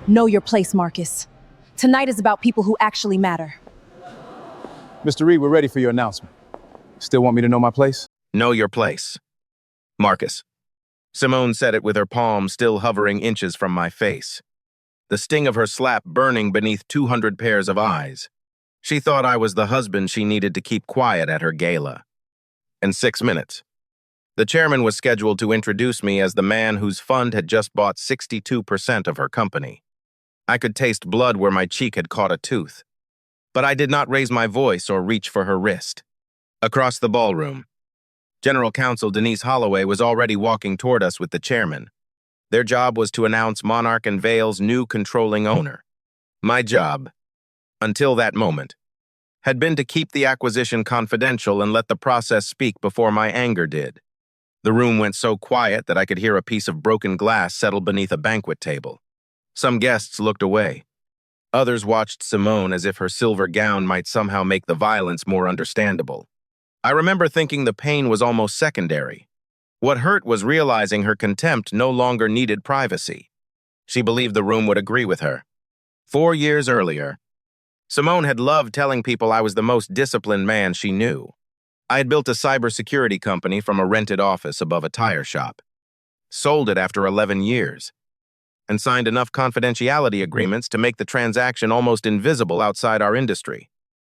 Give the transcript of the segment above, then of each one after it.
Know your place, Marcus. Tonight is about people who actually matter. Mr. Reed, we're ready for your announcement. Still want me to know my place? Know your place. Marcus. Simone said it with her palm still hovering inches from my face. The sting of her slap burning beneath 200 pairs of eyes. She thought I was the husband she needed to keep quiet at her gala. In 6 minutes. The chairman was scheduled to introduce me as the man whose fund had just bought 62% of her company. I could taste blood where my cheek had caught a tooth. But I did not raise my voice or reach for her wrist. Across the ballroom, General Counsel Denise Holloway was already walking toward us with the chairman. Their job was to announce Monarch and Vale's new controlling owner. My job, until that moment, had been to keep the acquisition confidential and let the process speak before my anger did. The room went so quiet that I could hear a piece of broken glass settle beneath a banquet table. Some guests looked away. Others watched Simone as if her silver gown might somehow make the violence more understandable. I remember thinking the pain was almost secondary. What hurt was realizing her contempt no longer needed privacy. She believed the room would agree with her. 4 years earlier, Simone had loved telling people I was the most disciplined man she knew. I had built a cybersecurity company from a rented office above a tire shop, sold it after 11 years, and signed enough confidentiality agreements to make the transaction almost invisible outside our industry.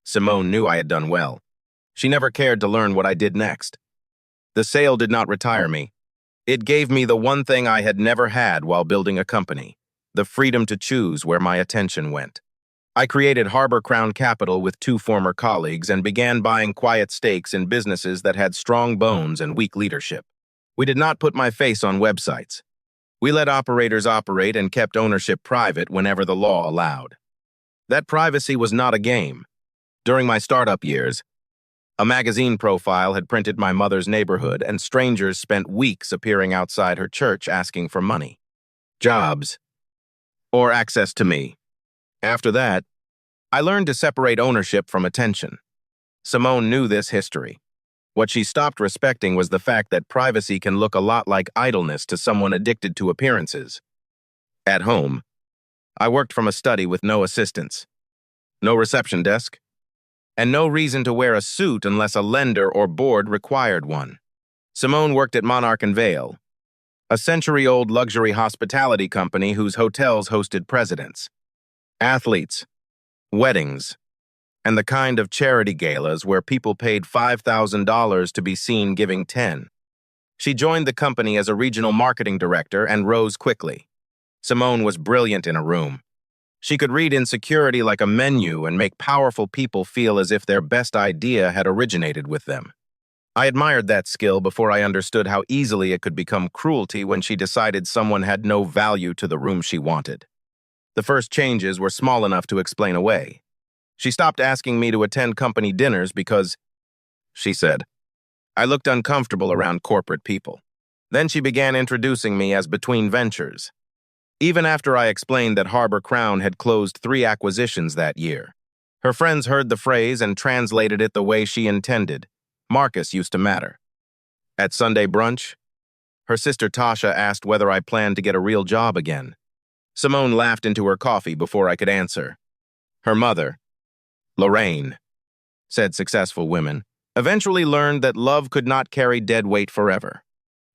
Simone knew I had done well. She never cared to learn what I did next. The sale did not retire me. It gave me the one thing I had never had while building a company, the freedom to choose where my attention went. I created Harbor Crown Capital with 2 former colleagues and began buying quiet stakes in businesses that had strong bones and weak leadership. We did not put my face on websites. We let operators operate and kept ownership private whenever the law allowed. That privacy was not a game. During my startup years, a magazine profile had printed my mother's neighborhood, and strangers spent weeks appearing outside her church asking for money, jobs, or access to me. After that, I learned to separate ownership from attention. Simone knew this history. What she stopped respecting was the fact that privacy can look a lot like idleness to someone addicted to appearances. At home, I worked from a study with no assistants, no reception desk, and no reason to wear a suit unless a lender or board required one. Simone worked at Monarch and Vale, a century-old luxury hospitality company whose hotels hosted presidents, athletes, weddings, and the kind of charity galas where people paid $5,000 to be seen giving 10. She joined the company as a regional marketing director and rose quickly. Simone was brilliant in a room. She could read insecurity like a menu and make powerful people feel as if their best idea had originated with them. I admired that skill before I understood how easily it could become cruelty when she decided someone had no value to the room she wanted. The first changes were small enough to explain away. She stopped asking me to attend company dinners because, she said, I looked uncomfortable around corporate people. Then she began introducing me as between ventures. Even after I explained that Harbor Crown had closed 3 acquisitions that year, her friends heard the phrase and translated it the way she intended. Marcus used to matter. At Sunday brunch, her sister Tasha asked whether I planned to get a real job again. Simone laughed into her coffee before I could answer. Her mother, Lorraine, said successful women, eventually learned that love could not carry dead weight forever.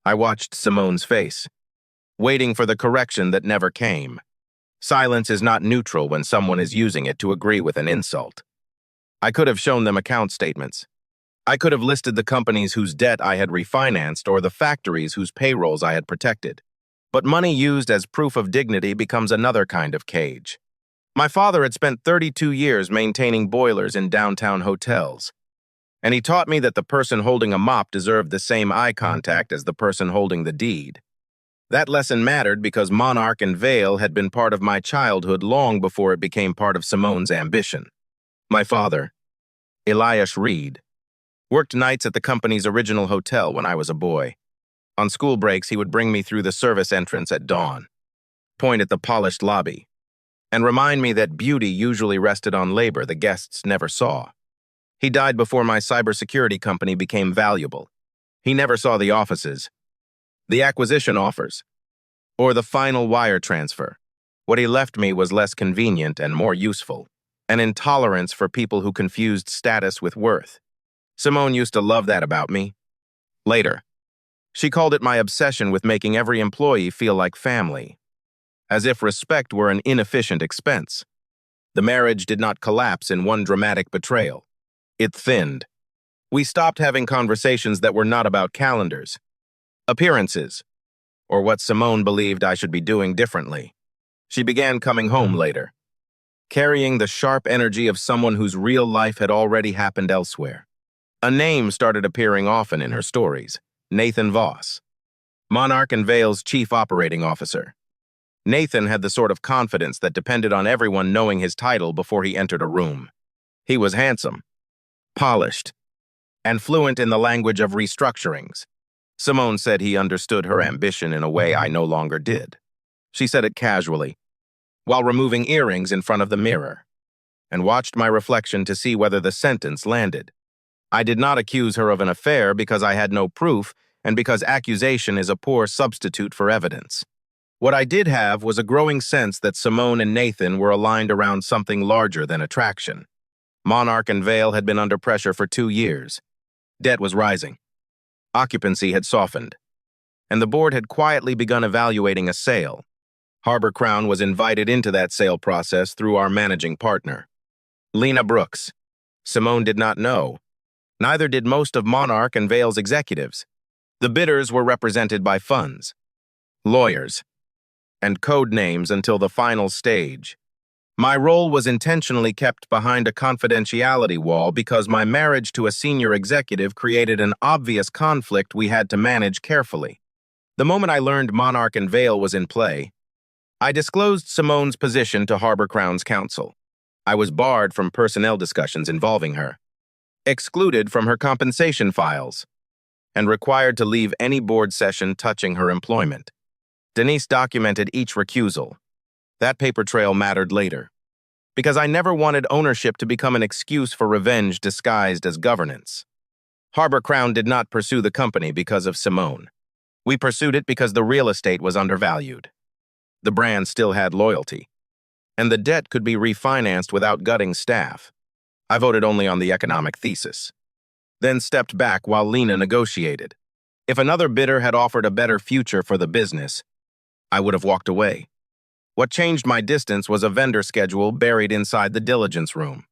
I watched Simone's face, waiting for the correction that never came. Silence is not neutral when someone is using it to agree with an insult. I could have shown them account statements. I could have listed the companies whose debt I had refinanced or the factories whose payrolls I had protected. But money used as proof of dignity becomes another kind of cage. My father had spent 32 years maintaining boilers in downtown hotels, and he taught me that the person holding a mop deserved the same eye contact as the person holding the deed. That lesson mattered because Monarch and Vale had been part of my childhood long before it became part of Simone's ambition. My father, Elias Reed, worked nights at the company's original hotel when I was a boy. On school breaks, he would bring me through the service entrance at dawn, point at the polished lobby, and remind me that beauty usually rested on labor the guests never saw. He died before my cybersecurity company became valuable. He never saw the offices, the acquisition offers, or the final wire transfer. What he left me was less convenient and more useful, an intolerance for people who confused status with worth. Simone used to love that about me. Later, she called it my obsession with making every employee feel like family, as if respect were an inefficient expense. The marriage did not collapse in one dramatic betrayal. It thinned. We stopped having conversations that were not about calendars, appearances, or what Simone believed I should be doing differently. She began coming home later, carrying the sharp energy of someone whose real life had already happened elsewhere. A name started appearing often in her stories: Nathan Voss, Monarch and Vale's chief operating officer. Nathan had the sort of confidence that depended on everyone knowing his title before he entered a room. He was handsome, polished, and fluent in the language of restructurings. Simone said he understood her ambition in a way I no longer did. She said it casually, while removing earrings in front of the mirror, and watched my reflection to see whether the sentence landed. I did not accuse her of an affair because I had no proof and because accusation is a poor substitute for evidence. What I did have was a growing sense that Simone and Nathan were aligned around something larger than attraction. Monarch and Vale had been under pressure for 2 years. Debt was rising. Occupancy had softened. And the board had quietly begun evaluating a sale. Harbor Crown was invited into that sale process through our managing partner, Lena Brooks. Simone did not know. Neither did most of Monarch and Vale's executives. The bidders were represented by funds, lawyers, and code names until the final stage. My role was intentionally kept behind a confidentiality wall because my marriage to a senior executive created an obvious conflict we had to manage carefully. The moment I learned Monarch and Vale was in play, I disclosed Simone's position to Harbor Crown's counsel. I was barred from personnel discussions involving her, excluded from her compensation files, and required to leave any board session touching her employment. Denise documented each recusal. That paper trail mattered later, because I never wanted ownership to become an excuse for revenge disguised as governance. Harbor Crown did not pursue the company because of Simone. We pursued it because the real estate was undervalued. The brand still had loyalty, and the debt could be refinanced without gutting staff. I voted only on the economic thesis, then stepped back while Lena negotiated. If another bidder had offered a better future for the business, I would have walked away. What changed my distance was a vendor schedule buried inside the diligence room.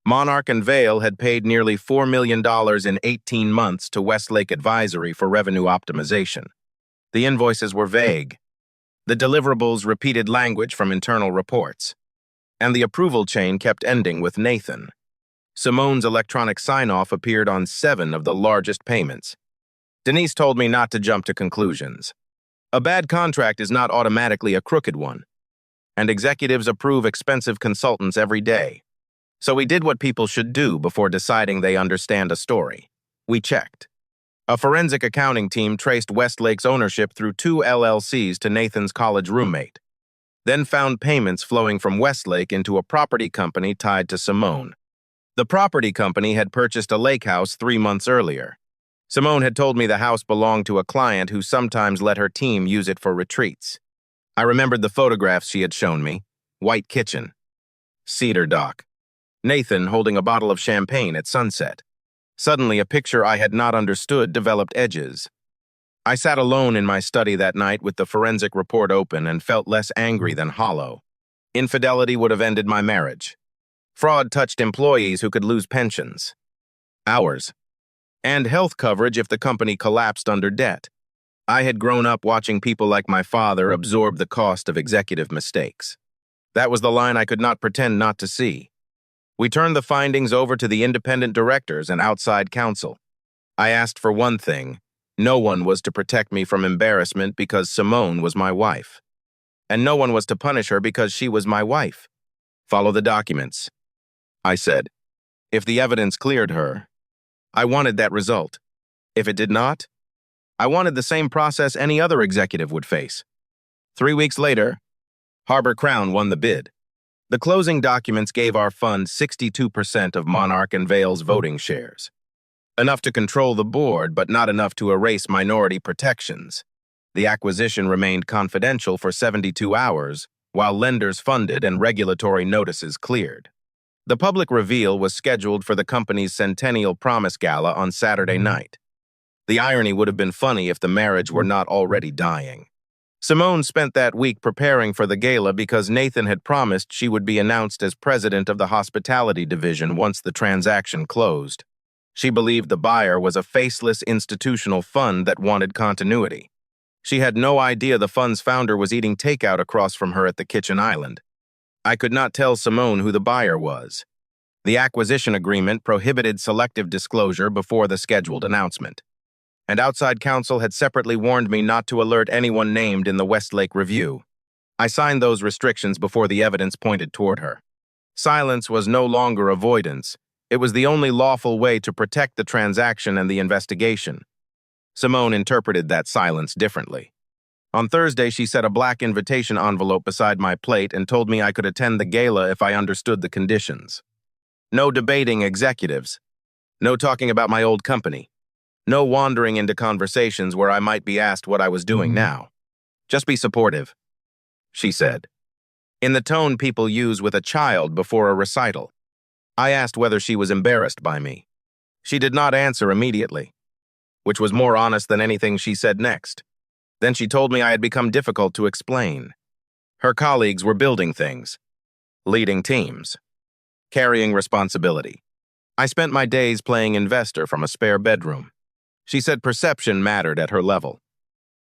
Monarch and Vale had paid nearly $4 million in 18 months to Westlake Advisory for revenue optimization. The invoices were vague. The deliverables repeated language from internal reports. And the approval chain kept ending with Nathan. Simone's electronic sign-off appeared on 7 of the largest payments. Denise told me not to jump to conclusions. A bad contract is not automatically a crooked one, and executives approve expensive consultants every day. So we did what people should do before deciding they understand a story. We checked. A forensic accounting team traced Westlake's ownership through 2 LLCs to Nathan's college roommate, then found payments flowing from Westlake into a property company tied to Simone. The property company had purchased a lake house 3 months earlier. Simone had told me the house belonged to a client who sometimes let her team use it for retreats. I remembered the photographs she had shown me: white kitchen, cedar dock, Nathan holding a bottle of champagne at sunset. Suddenly, a picture I had not understood developed edges. I sat alone in my study that night with the forensic report open and felt less angry than hollow. Infidelity would have ended my marriage. Fraud touched employees who could lose pensions, hours, and health coverage if the company collapsed under debt. I had grown up watching people like my father absorb the cost of executive mistakes. That was the line I could not pretend not to see. We turned the findings over to the independent directors and outside counsel. I asked for one thing: no one was to protect me from embarrassment because Simone was my wife. And no one was to punish her because she was my wife. Follow the documents, I said. If the evidence cleared her, I wanted that result. If it did not, I wanted the same process any other executive would face. 3 weeks later, Harbor Crown won the bid. The closing documents gave our fund 62% of Monarch and Vale's voting shares. Enough to control the board, but not enough to erase minority protections. The acquisition remained confidential for 72 hours, while lenders funded and regulatory notices cleared. The public reveal was scheduled for the company's Centennial Promise Gala on Saturday night. The irony would have been funny if the marriage were not already dying. Simone spent that week preparing for the gala because Nathan had promised she would be announced as president of the hospitality division once the transaction closed. She believed the buyer was a faceless institutional fund that wanted continuity. She had no idea the fund's founder was eating takeout across from her at the kitchen island. I could not tell Simone who the buyer was. The acquisition agreement prohibited selective disclosure before the scheduled announcement, and outside counsel had separately warned me not to alert anyone named in the Westlake Review. I signed those restrictions before the evidence pointed toward her. Silence was no longer avoidance. It was the only lawful way to protect the transaction and the investigation. Simone interpreted that silence differently. On Thursday, she set a black invitation envelope beside my plate and told me I could attend the gala if I understood the conditions. No debating executives. No talking about my old company. No wandering into conversations where I might be asked what I was doing now. Just be supportive, she said, in the tone people use with a child before a recital. I asked whether she was embarrassed by me. She did not answer immediately, which was more honest than anything she said next. Then she told me I had become difficult to explain. Her colleagues were building things, leading teams, carrying responsibility. I spent my days playing investor from a spare bedroom. She said perception mattered at her level,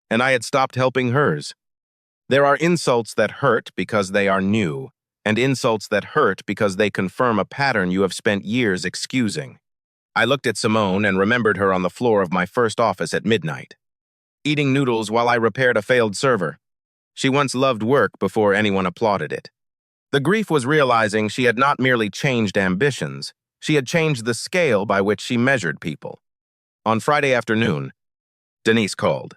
and I had stopped helping hers. There are insults that hurt because they are new, and insults that hurt because they confirm a pattern you have spent years excusing. I looked at Simone and remembered her on the floor of my first office at midnight, eating noodles while I repaired a failed server. She once loved work before anyone applauded it. The grief was realizing she had not merely changed ambitions, she had changed the scale by which she measured people. On Friday afternoon, Denise called.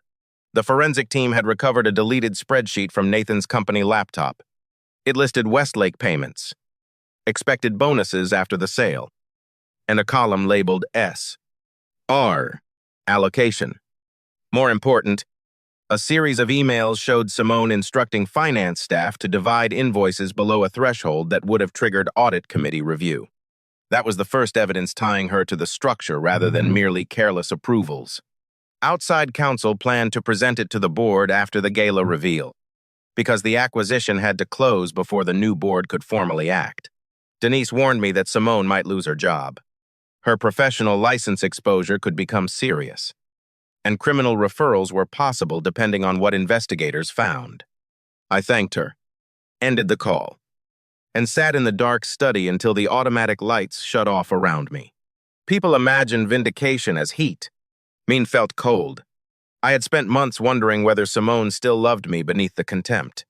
The forensic team had recovered a deleted spreadsheet from Nathan's company laptop. It listed Westlake payments, expected bonuses after the sale, and a column labeled S. R. Allocation. More important, a series of emails showed Simone instructing finance staff to divide invoices below a threshold that would have triggered audit committee review. That was the first evidence tying her to the structure rather than merely careless approvals. Outside counsel planned to present it to the board after the gala reveal, because the acquisition had to close before the new board could formally act. Denise warned me that Simone might lose her job. Her professional license exposure could become serious, and criminal referrals were possible depending on what investigators found. I thanked her, ended the call, and sat in the dark study until the automatic lights shut off around me. People imagine vindication as heat. Mine felt cold. I had spent months wondering whether Simone still loved me beneath the contempt,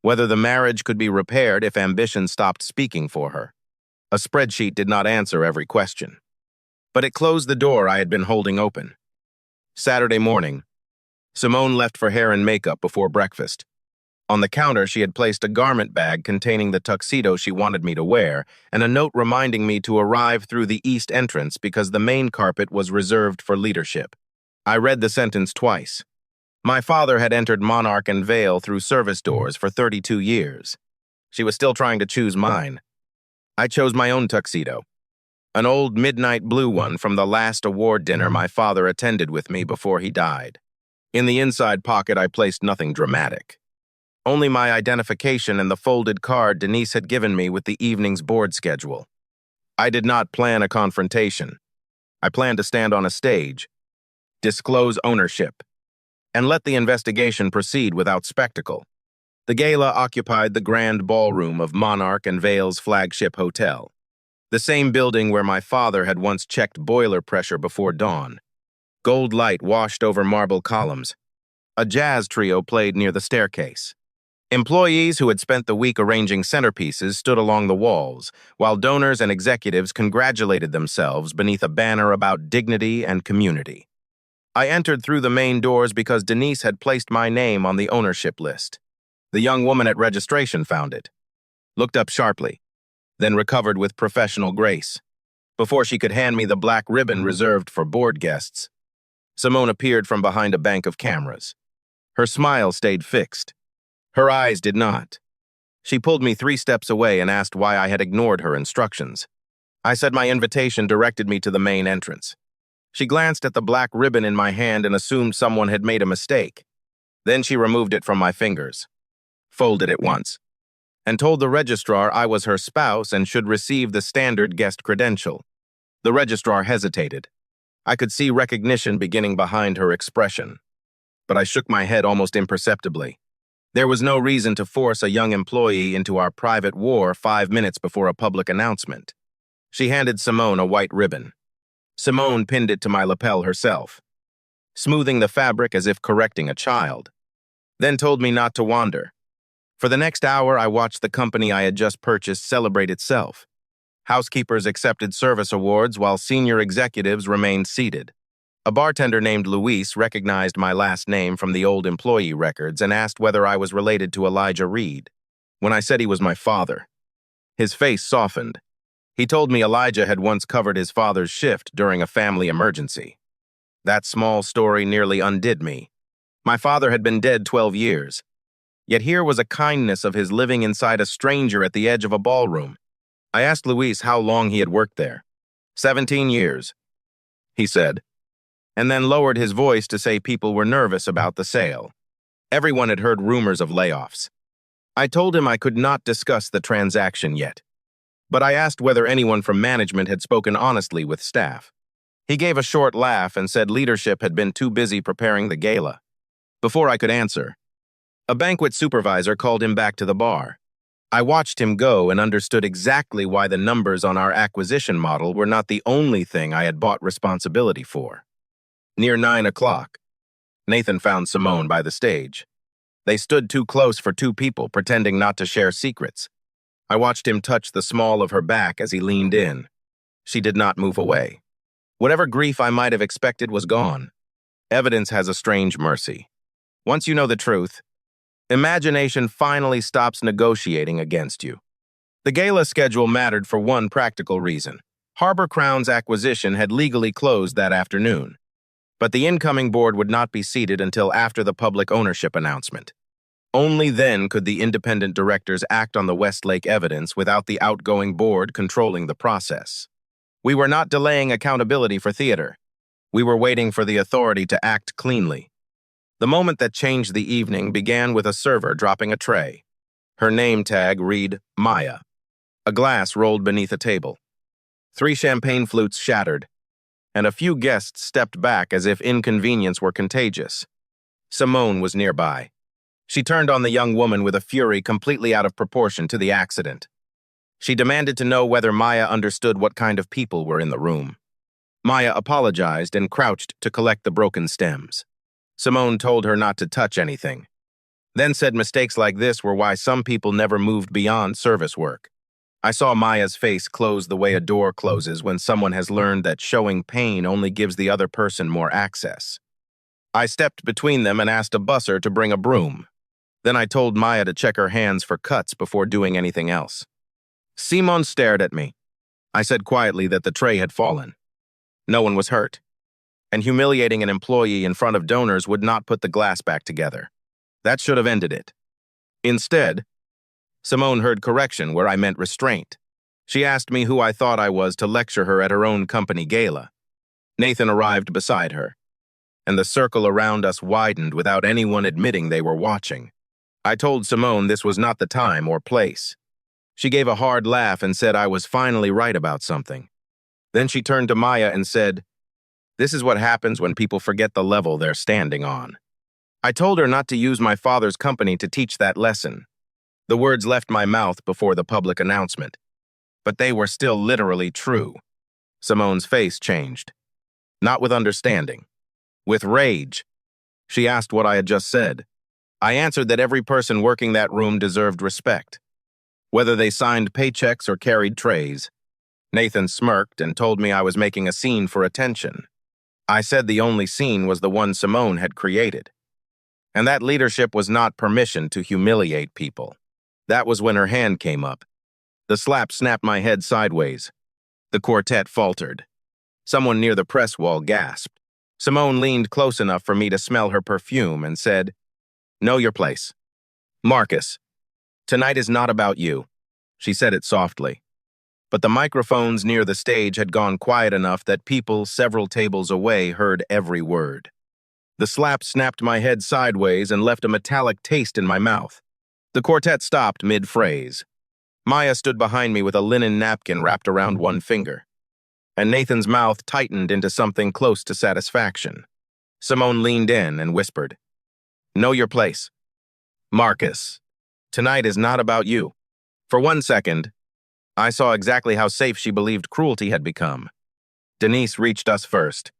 whether the marriage could be repaired if ambition stopped speaking for her. A spreadsheet did not answer every question, but it closed the door I had been holding open. Saturday morning, Simone left for hair and makeup before breakfast. On the counter, she had placed a garment bag containing the tuxedo she wanted me to wear and a note reminding me to arrive through the east entrance because the main carpet was reserved for leadership. I read the sentence twice. My father had entered Monarch and Vale through service doors for 32 years. She was still trying to choose mine. I chose my own tuxedo, an old midnight blue one from the last award dinner my father attended with me before he died. In the inside pocket, I placed nothing dramatic. Only my identification and the folded card Denise had given me with the evening's board schedule. I did not plan a confrontation. I planned to stand on a stage, disclose ownership, and let the investigation proceed without spectacle. The gala occupied the grand ballroom of Monarch and Vale's flagship hotel, the same building where my father had once checked boiler pressure before dawn. Gold light washed over marble columns. A jazz trio played near the staircase. Employees who had spent the week arranging centerpieces stood along the walls, while donors and executives congratulated themselves beneath a banner about dignity and community. I entered through the main doors because Denise had placed my name on the ownership list. The young woman at registration found it, looked up sharply, then recovered with professional grace. Before she could hand me the black ribbon reserved for board guests, Simone appeared from behind a bank of cameras. Her smile stayed fixed. Her eyes did not. She pulled me 3 steps away and asked why I had ignored her instructions. I said my invitation directed me to the main entrance. She glanced at the black ribbon in my hand and assumed someone had made a mistake. Then she removed it from my fingers, folded it once, and told the registrar I was her spouse and should receive the standard guest credential. The registrar hesitated. I could see recognition beginning behind her expression, but I shook my head almost imperceptibly. There was no reason to force a young employee into our private war 5 minutes before a public announcement. She handed Simone a white ribbon. Simone pinned it to my lapel herself, smoothing the fabric as if correcting a child, then told me not to wander. For the next hour, I watched the company I had just purchased celebrate itself. Housekeepers accepted service awards while senior executives remained seated. A bartender named Luis recognized my last name from the old employee records and asked whether I was related to Elijah Reed. When I said he was my father, his face softened. He told me Elijah had once covered his father's shift during a family emergency. That small story nearly undid me. My father had been dead 12 years. Yet here was a kindness of his living inside a stranger at the edge of a ballroom. I asked Luis how long he had worked there. 17 years, he said, and then lowered his voice to say people were nervous about the sale. Everyone had heard rumors of layoffs. I told him I could not discuss the transaction yet, but I asked whether anyone from management had spoken honestly with staff. He gave a short laugh and said leadership had been too busy preparing the gala. Before I could answer, a banquet supervisor called him back to the bar. I watched him go and understood exactly why the numbers on our acquisition model were not the only thing I had bought responsibility for. Near 9 o'clock, Nathan found Simone by the stage. They stood too close for two people, pretending not to share secrets. I watched him touch the small of her back as he leaned in. She did not move away. Whatever grief I might have expected was gone. Evidence has a strange mercy. Once you know the truth, imagination finally stops negotiating against you. The gala schedule mattered for one practical reason. Harbor Crown's acquisition had legally closed that afternoon, but the incoming board would not be seated until after the public ownership announcement. Only then could the independent directors act on the Westlake evidence without the outgoing board controlling the process. We were not delaying accountability for theater. We were waiting for the authority to act cleanly. The moment that changed the evening began with a server dropping a tray. Her name tag read Maya. A glass rolled beneath a table. 3 champagne flutes shattered, and a few guests stepped back as if inconvenience were contagious. Simone was nearby. She turned on the young woman with a fury completely out of proportion to the accident. She demanded to know whether Maya understood what kind of people were in the room. Maya apologized and crouched to collect the broken stems. Simone told her not to touch anything, then said mistakes like this were why some people never moved beyond service work. I saw Maya's face close the way a door closes when someone has learned that showing pain only gives the other person more access. I stepped between them and asked a busser to bring a broom. Then I told Maya to check her hands for cuts before doing anything else. Simone stared at me. I said quietly that the tray had fallen. No one was hurt, and humiliating an employee in front of donors would not put the glass back together. That should have ended it. Instead, Simone heard correction where I meant restraint. She asked me who I thought I was to lecture her at her own company gala. Nathan arrived beside her, and the circle around us widened without anyone admitting they were watching. I told Simone this was not the time or place. She gave a hard laugh and said I was finally right about something. Then she turned to Maya and said, "This is what happens when people forget the level they're standing on." I told her not to use my father's company to teach that lesson. The words left my mouth before the public announcement, but they were still literally true. Simone's face changed. Not with understanding, with rage. She asked what I had just said. I answered that every person working that room deserved respect, whether they signed paychecks or carried trays. Nathan smirked and told me I was making a scene for attention. I said the only scene was the one Simone had created, and that leadership was not permission to humiliate people. That was when her hand came up. The slap snapped my head sideways. The quartet faltered. Someone near the press wall gasped. Simone leaned close enough for me to smell her perfume and said, "Know your place. Marcus, Tonight is not about you. She said it softly. But the microphones near the stage had gone quiet enough that people several tables away heard every word. The slap snapped my head sideways and left a metallic taste in my mouth. The quartet stopped mid-phrase. Maya stood behind me with a linen napkin wrapped around one finger, and Nathan's mouth tightened into something close to satisfaction. Simone leaned in and whispered, "Know your place. Marcus, tonight is not about you." For 1 second, I saw exactly how safe she believed cruelty had become. Denise reached us first.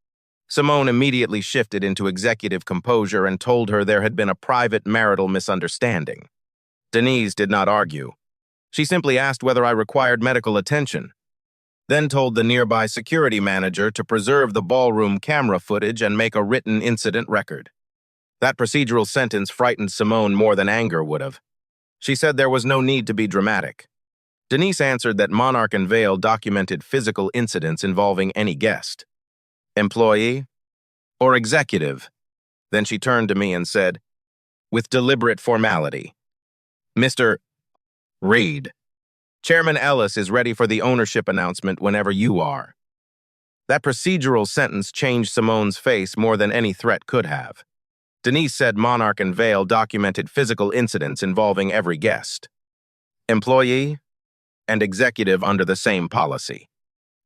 Simone immediately shifted into executive composure and told her there had been a private marital misunderstanding. Denise did not argue. She simply asked whether I required medical attention, then told the nearby security manager to preserve the ballroom camera footage and make a written incident record. That procedural sentence frightened Simone more than anger would have. She said there was no need to be dramatic. Denise answered that Monarch and Vale documented physical incidents involving any guest, employee, or executive. Then she turned to me and said, with deliberate formality, "Mr. Reed, Chairman Ellis is ready for the ownership announcement whenever you are." That procedural sentence changed Simone's face more than any threat could have. Denise said Monarch and Vale documented physical incidents involving every guest, employee, and executive under the same policy.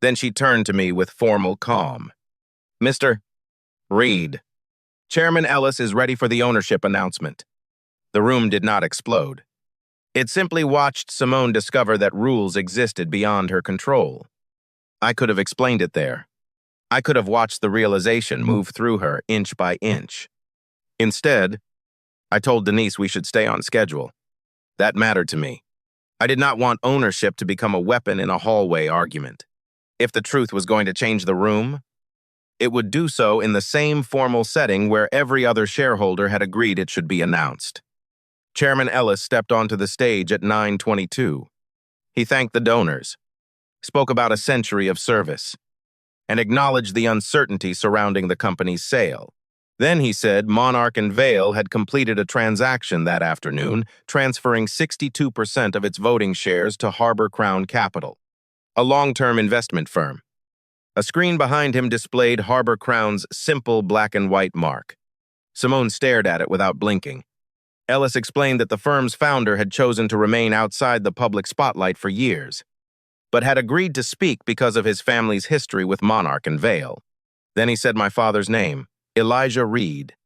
Then she turned to me with formal calm. "Mr. Reed, Chairman Ellis is ready for the ownership announcement." The room did not explode. It simply watched Simone discover that rules existed beyond her control. I could have explained it there. I could have watched the realization move through her inch by inch. Instead, I told Denise we should stay on schedule. That mattered to me. I did not want ownership to become a weapon in a hallway argument. If the truth was going to change the room, it would do so in the same formal setting where every other shareholder had agreed it should be announced. Chairman Ellis stepped onto the stage at 9:22. He thanked the donors, spoke about a century of service, and acknowledged the uncertainty surrounding the company's sale. Then he said Monarch and Vale had completed a transaction that afternoon, transferring 62% of its voting shares to Harbor Crown Capital, a long-term investment firm. A screen behind him displayed Harbor Crown's simple black and white mark. Simone stared at it without blinking. Ellis explained that the firm's founder had chosen to remain outside the public spotlight for years, but had agreed to speak because of his family's history with Monarch and Vale. Then he said my father's name, Elijah Reed.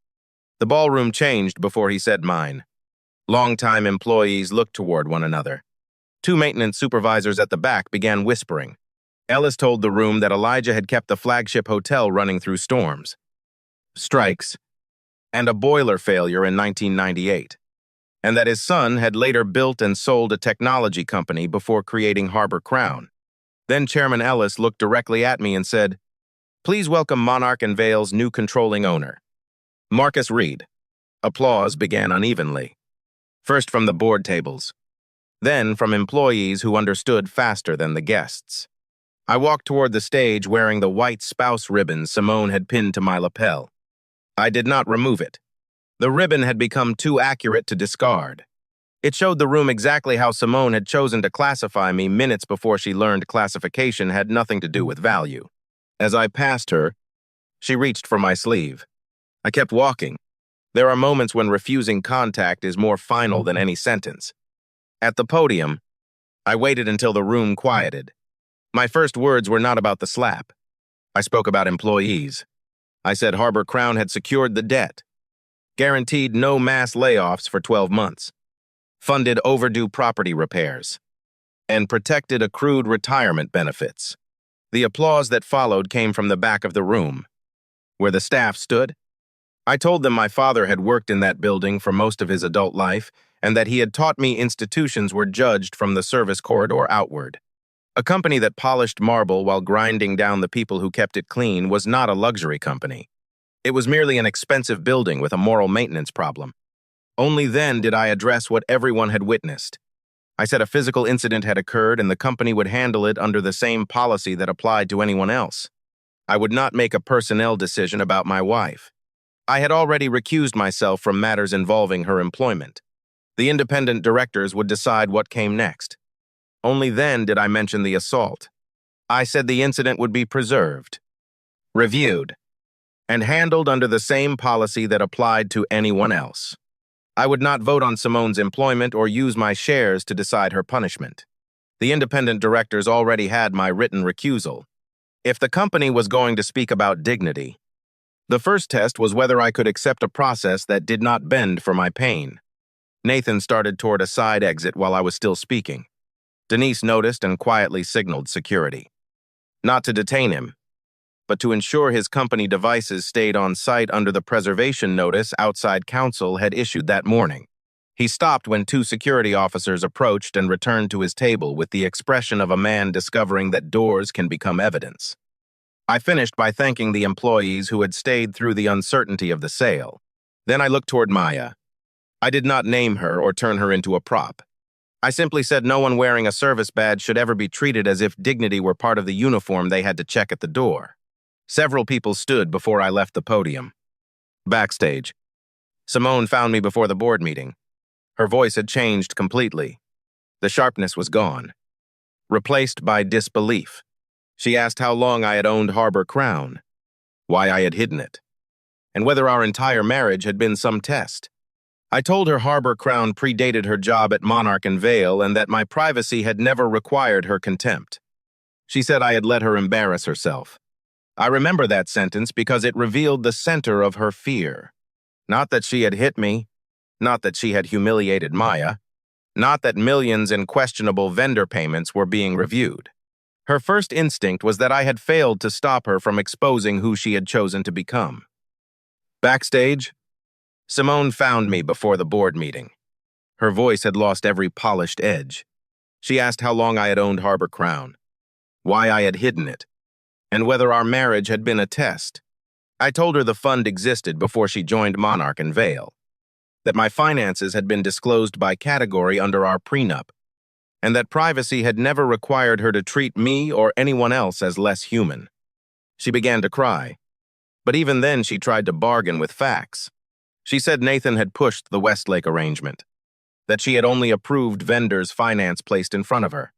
The ballroom changed before he said mine. Longtime employees looked toward one another. Two maintenance supervisors at the back began whispering. Ellis told the room that Elijah had kept the flagship hotel running through storms, strikes, and a boiler failure in 1998, and that his son had later built and sold a technology company before creating Harbor Crown. Then Chairman Ellis looked directly at me and said, "Please welcome Monarch and Vale's new controlling owner, Marcus Reed." Applause began unevenly, first from the board tables, then from employees who understood faster than the guests. I walked toward the stage wearing the white spouse ribbon Simone had pinned to my lapel. I did not remove it. The ribbon had become too accurate to discard. It showed the room exactly how Simone had chosen to classify me minutes before she learned classification had nothing to do with value. As I passed her, she reached for my sleeve. I kept walking. There are moments when refusing contact is more final than any sentence. At the podium, I waited until the room quieted. My first words were not about the slap. I spoke about employees. I said Harbor Crown had secured the debt, guaranteed no mass layoffs for 12 months, funded overdue property repairs, and protected accrued retirement benefits. The applause that followed came from the back of the room, where the staff stood. I told them my father had worked in that building for most of his adult life and that he had taught me institutions were judged from the service corridor outward. A company that polished marble while grinding down the people who kept it clean was not a luxury company. It was merely an expensive building with a moral maintenance problem. Only then did I address what everyone had witnessed. I said a physical incident had occurred and the company would handle it under the same policy that applied to anyone else. I would not make a personnel decision about my wife. I had already recused myself from matters involving her employment. The independent directors would decide what came next. Only then did I mention the assault. I said the incident would be preserved, reviewed, and handled under the same policy that applied to anyone else. I would not vote on Simone's employment or use my shares to decide her punishment. The independent directors already had my written recusal. If the company was going to speak about dignity, the first test was whether I could accept a process that did not bend for my pain. Nathan started toward a side exit while I was still speaking. Denise noticed and quietly signaled security. Not to detain him, but to ensure his company devices stayed on site under the preservation notice outside council had issued that morning. He stopped when two security officers approached and returned to his table with the expression of a man discovering that doors can become evidence. I finished by thanking the employees who had stayed through the uncertainty of the sale. Then I looked toward Maya. I did not name her or turn her into a prop. I simply said no one wearing a service badge should ever be treated as if dignity were part of the uniform they had to check at the door. Several people stood before I left the podium. Backstage, Simone found me before the board meeting. Her voice had changed completely. The sharpness was gone, replaced by disbelief. She asked how long I had owned Harbor Crown, why I had hidden it, and whether our entire marriage had been some test. I told her Harbor Crown predated her job at Monarch and Vale and that my privacy had never required her contempt. She said I had let her embarrass herself. I remember that sentence because it revealed the center of her fear. Not that she had hit me, not that she had humiliated Maya, not that millions in questionable vendor payments were being reviewed. Her first instinct was that I had failed to stop her from exposing who she had chosen to become. Backstage, Simone found me before the board meeting. Her voice had lost every polished edge. She asked how long I had owned Harbor Crown, why I had hidden it, and whether our marriage had been a test. I told her the fund existed before she joined Monarch and Vale, that my finances had been disclosed by category under our prenup, and that privacy had never required her to treat me or anyone else as less human. She began to cry, but even then she tried to bargain with facts. She said Nathan had pushed the Westlake arrangement, that she had only approved vendors' finance placed in front of her,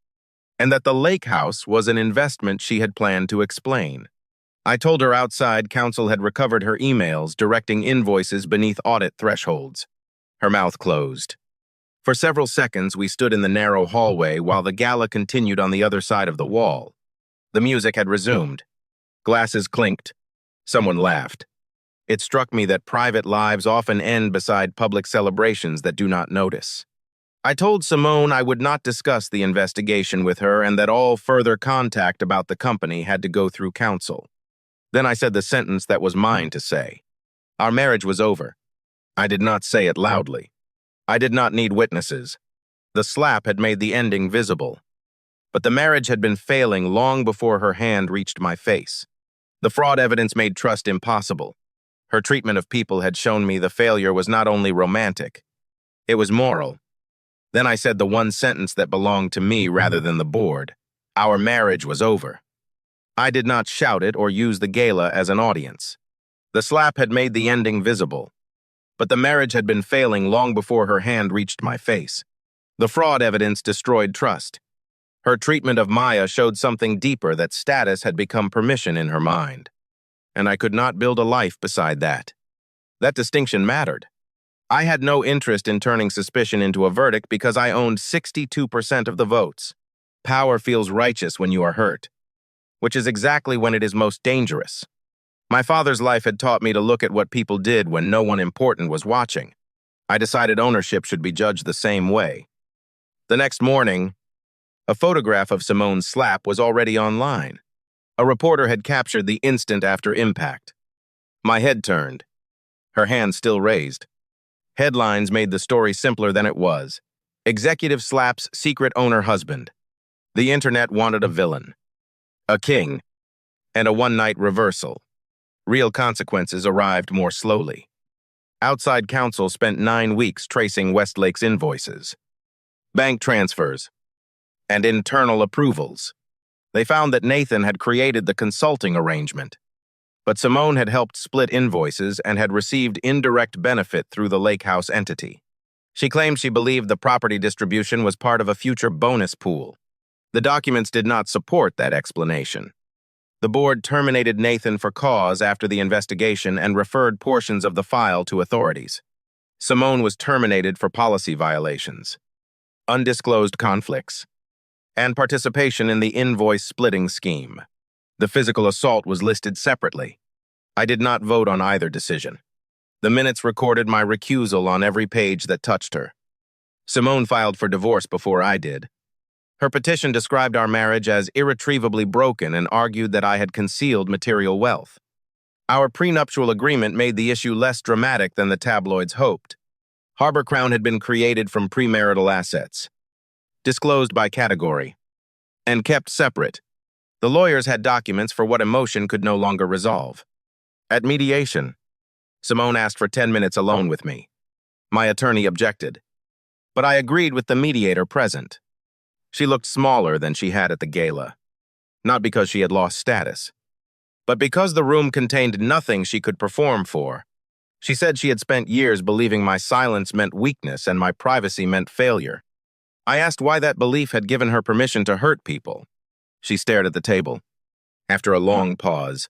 and that the lake house was an investment she had planned to explain. I told her outside counsel had recovered her emails directing invoices beneath audit thresholds. Her mouth closed. For several seconds, we stood in the narrow hallway while the gala continued on the other side of the wall. The music had resumed. Glasses clinked. Someone laughed. It struck me that private lives often end beside public celebrations that do not notice. I told Simone I would not discuss the investigation with her and that all further contact about the company had to go through counsel. Then I said the sentence that was mine to say. Our marriage was over. I did not say it loudly. I did not need witnesses. The slap had made the ending visible. But the marriage had been failing long before her hand reached my face. The fraud evidence made trust impossible. Her treatment of people had shown me the failure was not only romantic, it was moral. Then I said the one sentence that belonged to me rather than the board. Our marriage was over. I did not shout it or use the gala as an audience. The slap had made the ending visible, but the marriage had been failing long before her hand reached my face. The fraud evidence destroyed trust. Her treatment of Maya showed something deeper, that status had become permission in her mind. And I could not build a life beside that. That distinction mattered. I had no interest in turning suspicion into a verdict because I owned 62% of the votes. Power feels righteous when you are hurt, which is exactly when it is most dangerous. My father's life had taught me to look at what people did when no one important was watching. I decided ownership should be judged the same way. The next morning, a photograph of Simone's slap was already online. A reporter had captured the instant after impact. My head turned, her hand still raised. Headlines made the story simpler than it was. Executive slaps secret owner husband. The internet wanted a villain, a king, and a one-night reversal. Real consequences arrived more slowly. Outside counsel spent 9 weeks tracing Westlake's invoices, bank transfers, and internal approvals. They found that Nathan had created the consulting arrangement, but Simone had helped split invoices and had received indirect benefit through the lake house entity. She claimed she believed the property distribution was part of a future bonus pool. The documents did not support that explanation. The board terminated Nathan for cause after the investigation and referred portions of the file to authorities. Simone was terminated for policy violations, undisclosed conflicts, and participation in the invoice splitting scheme. The physical assault was listed separately. I did not vote on either decision. The minutes recorded my recusal on every page that touched her. Simone filed for divorce before I did. Her petition described our marriage as irretrievably broken and argued that I had concealed material wealth. Our prenuptial agreement made the issue less dramatic than the tabloids hoped. Harbor Crown had been created from premarital assets, disclosed by category, and kept separate. The lawyers had documents for what emotion could no longer resolve. At mediation, Simone asked for 10 minutes alone with me. My attorney objected, but I agreed with the mediator present. She looked smaller than she had at the gala, not because she had lost status, but because the room contained nothing she could perform for. She said she had spent years believing my silence meant weakness and my privacy meant failure. I asked why that belief had given her permission to hurt people. She stared at the table. After a long pause,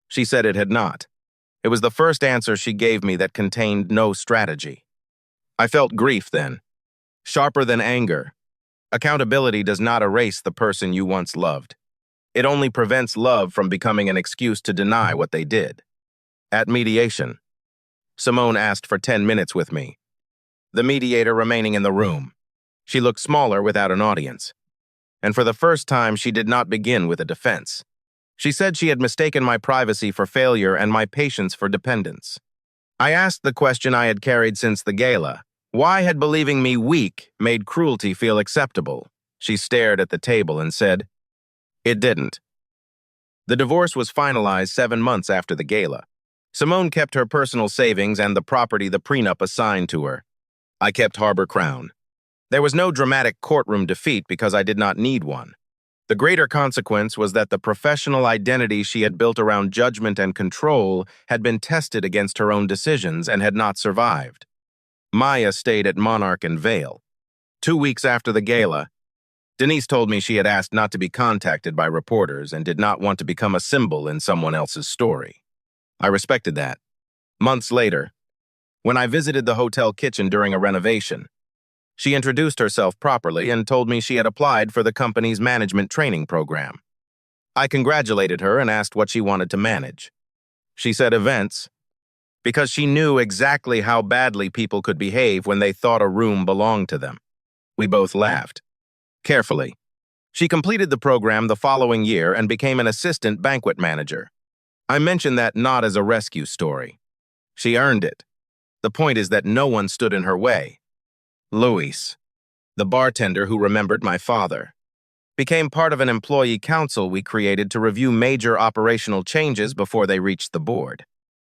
she said it had not. It was the first answer she gave me that contained no strategy. I felt grief then, sharper than anger. Accountability does not erase the person you once loved. It only prevents love from becoming an excuse to deny what they did. At mediation, Simone asked for 10 minutes with me, the mediator remaining in the room. She looked smaller without an audience. And for the first time, she did not begin with a defense. She said she had mistaken my privacy for failure and my patience for dependence. I asked the question I had carried since the gala. Why had believing me weak made cruelty feel acceptable? She stared at the table and said, "It didn't." The divorce was finalized 7 months after the gala. Simone kept her personal savings and the property the prenup assigned to her. I kept Harbor Crown. There was no dramatic courtroom defeat because I did not need one. The greater consequence was that the professional identity she had built around judgment and control had been tested against her own decisions and had not survived. Maya stayed at Monarch and Vale. 2 weeks after the gala, Denise told me she had asked not to be contacted by reporters and did not want to become a symbol in someone else's story. I respected that. Months later, when I visited the hotel kitchen during a renovation, she introduced herself properly and told me she had applied for the company's management training program. I congratulated her and asked what she wanted to manage. She said events, because she knew exactly how badly people could behave when they thought a room belonged to them. We both laughed. Carefully. She completed the program the following year and became an assistant banquet manager. I mention that not as a rescue story. She earned it. The point is that no one stood in her way. Luis, the bartender who remembered my father, became part of an employee council we created to review major operational changes before they reached the board.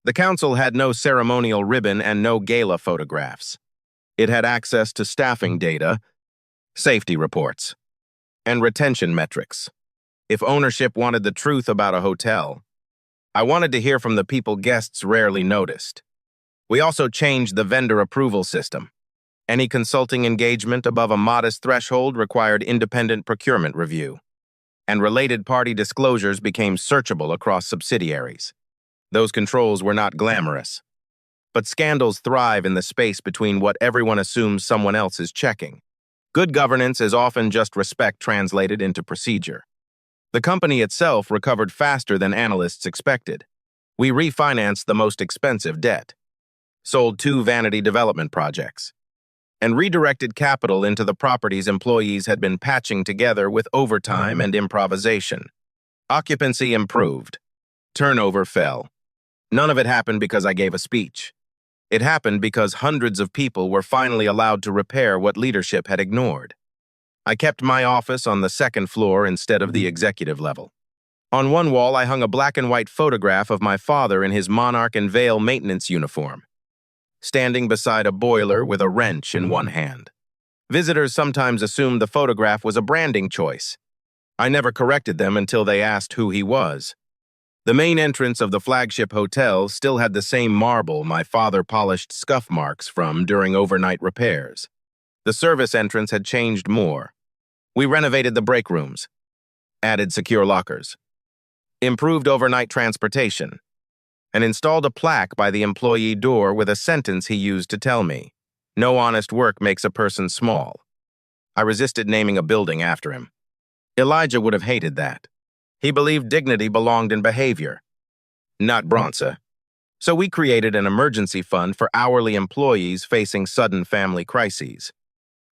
The council had no ceremonial ribbon and no gala photographs. It had access to staffing data, safety reports, and retention metrics. If ownership wanted the truth about a hotel, I wanted to hear from the people guests rarely noticed. We also changed the vendor approval system. Any consulting engagement above a modest threshold required independent procurement review, and related party disclosures became searchable across subsidiaries. Those controls were not glamorous, but scandals thrive in the space between what everyone assumes someone else is checking. Good governance is often just respect translated into procedure. The company itself recovered faster than analysts expected. We refinanced the most expensive debt, sold 2 vanity development projects, and redirected capital into the properties employees had been patching together with overtime and improvisation. Occupancy improved. Turnover fell. None of it happened because I gave a speech. It happened because hundreds of people were finally allowed to repair what leadership had ignored. I kept my office on the 2nd floor instead of the executive level. On one wall, I hung a black and white photograph of my father in his Monarch and Vale maintenance uniform, standing beside a boiler with a wrench in one hand. Visitors sometimes assumed the photograph was a branding choice. I never corrected them until they asked who he was. The main entrance of the flagship hotel still had the same marble my father polished scuff marks from during overnight repairs. The service entrance had changed more. We renovated the break rooms, added secure lockers, improved overnight transportation, and installed a plaque by the employee door with a sentence he used to tell me, "No honest work makes a person small." I resisted naming a building after him. Elijah would have hated that. He believed dignity belonged in behavior, not bronza. So we created an emergency fund for hourly employees facing sudden family crises,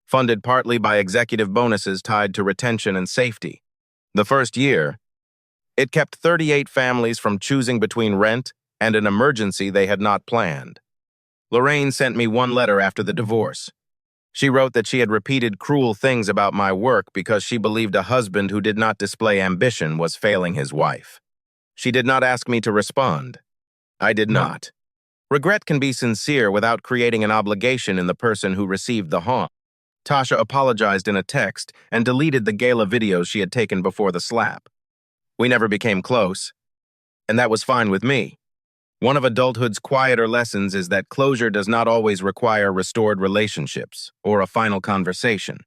funded partly by executive bonuses tied to retention and safety. The first year, it kept 38 families from choosing between rent and an emergency they had not planned. Lorraine sent me one letter after the divorce. She wrote that she had repeated cruel things about my work because she believed a husband who did not display ambition was failing his wife. She did not ask me to respond. I did not. Regret can be sincere without creating an obligation in the person who received the harm. Tasha apologized in a text and deleted the Gala videos she had taken before the slap. We never became close, and that was fine with me. One of adulthood's quieter lessons is that closure does not always require restored relationships or a final conversation.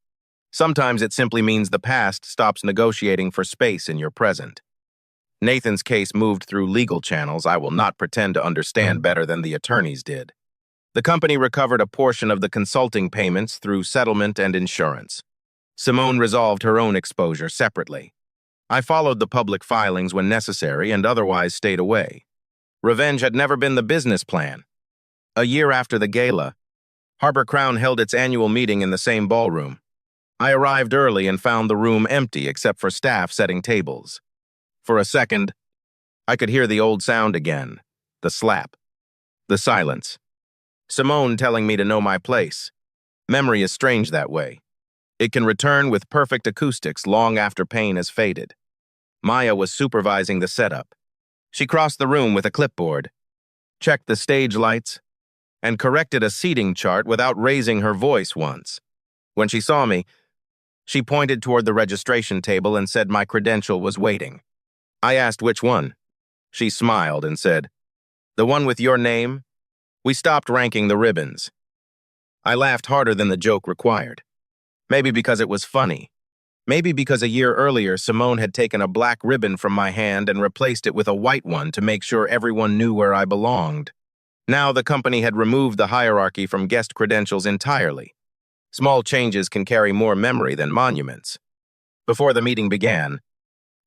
Sometimes it simply means the past stops negotiating for space in your present. Nathan's case moved through legal channels I will not pretend to understand better than the attorneys did. The company recovered a portion of the consulting payments through settlement and insurance. Simone resolved her own exposure separately. I followed the public filings when necessary and otherwise stayed away. Revenge had never been the business plan. A year after the gala, Harbor Crown held its annual meeting in the same ballroom. I arrived early and found the room empty except for staff setting tables. For a second, I could hear the old sound again, the slap, the silence. Simone telling me to know my place. Memory is strange that way. It can return with perfect acoustics long after pain has faded. Maya was supervising the setup. She crossed the room with a clipboard, checked the stage lights, and corrected a seating chart without raising her voice once. When she saw me, she pointed toward the registration table and said my credential was waiting. I asked which one. She smiled and said, "The one with your name?" We stopped ranking the ribbons. I laughed harder than the joke required. Maybe because it was funny. Maybe because a year earlier, Simone had taken a black ribbon from my hand and replaced it with a white one to make sure everyone knew where I belonged. Now the company had removed the hierarchy from guest credentials entirely. Small changes can carry more memory than monuments. Before the meeting began,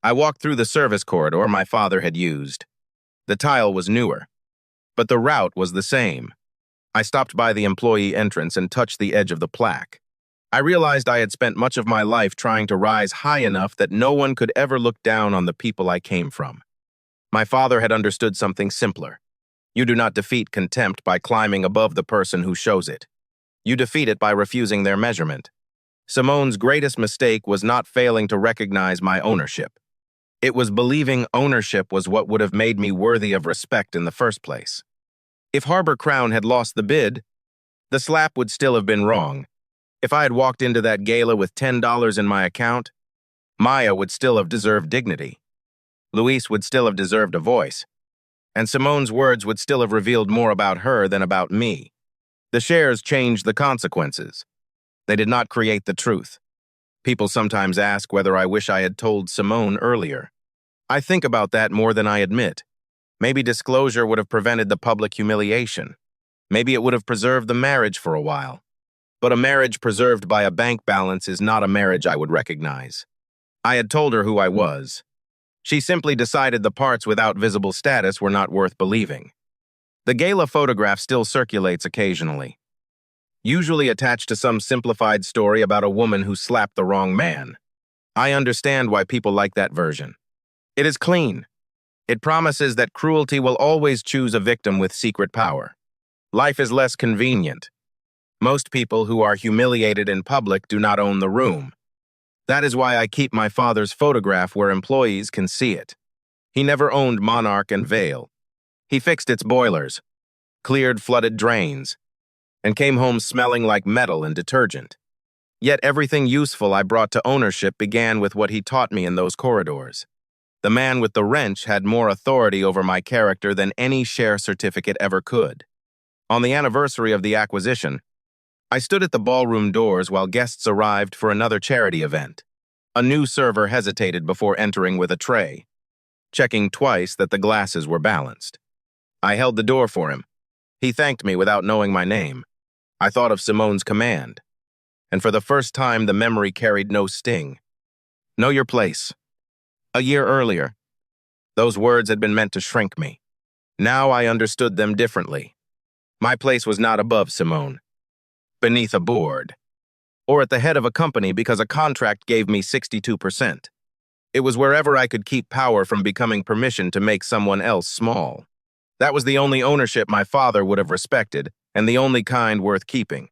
I walked through the service corridor my father had used. The tile was newer, but the route was the same. I stopped by the employee entrance and touched the edge of the plaque. I realized I had spent much of my life trying to rise high enough that no one could ever look down on the people I came from. My father had understood something simpler. You do not defeat contempt by climbing above the person who shows it. You defeat it by refusing their measurement. Simone's greatest mistake was not failing to recognize my ownership. It was believing ownership was what would have made me worthy of respect in the first place. If Harbor Crown had lost the bid, the slap would still have been wrong. If I had walked into that gala with $10 in my account, Maya would still have deserved dignity. Luis would still have deserved a voice. And Simone's words would still have revealed more about her than about me. The shares changed the consequences. They did not create the truth. People sometimes ask whether I wish I had told Simone earlier. I think about that more than I admit. Maybe disclosure would have prevented the public humiliation. Maybe it would have preserved the marriage for a while. But a marriage preserved by a bank balance is not a marriage I would recognize. I had told her who I was. She simply decided the parts without visible status were not worth believing. The gala photograph still circulates occasionally, usually attached to some simplified story about a woman who slapped the wrong man. I understand why people like that version. It is clean. It promises that cruelty will always choose a victim with secret power. Life is less convenient. Most people who are humiliated in public do not own the room. That is why I keep my father's photograph where employees can see it. He never owned Monarch and Vale. He fixed its boilers, cleared flooded drains, and came home smelling like metal and detergent. Yet everything useful I brought to ownership began with what he taught me in those corridors. The man with the wrench had more authority over my character than any share certificate ever could. On the anniversary of the acquisition, I stood at the ballroom doors while guests arrived for another charity event. A new server hesitated before entering with a tray, checking twice that the glasses were balanced. I held the door for him. He thanked me without knowing my name. I thought of Simone's command, and for the first time the memory carried no sting. Know your place. A year earlier, those words had been meant to shrink me. Now I understood them differently. My place was not above Simone, beneath a board, or at the head of a company because a contract gave me 62%. It was wherever I could keep power from becoming permission to make someone else small. That was the only ownership my father would have respected, and the only kind worth keeping.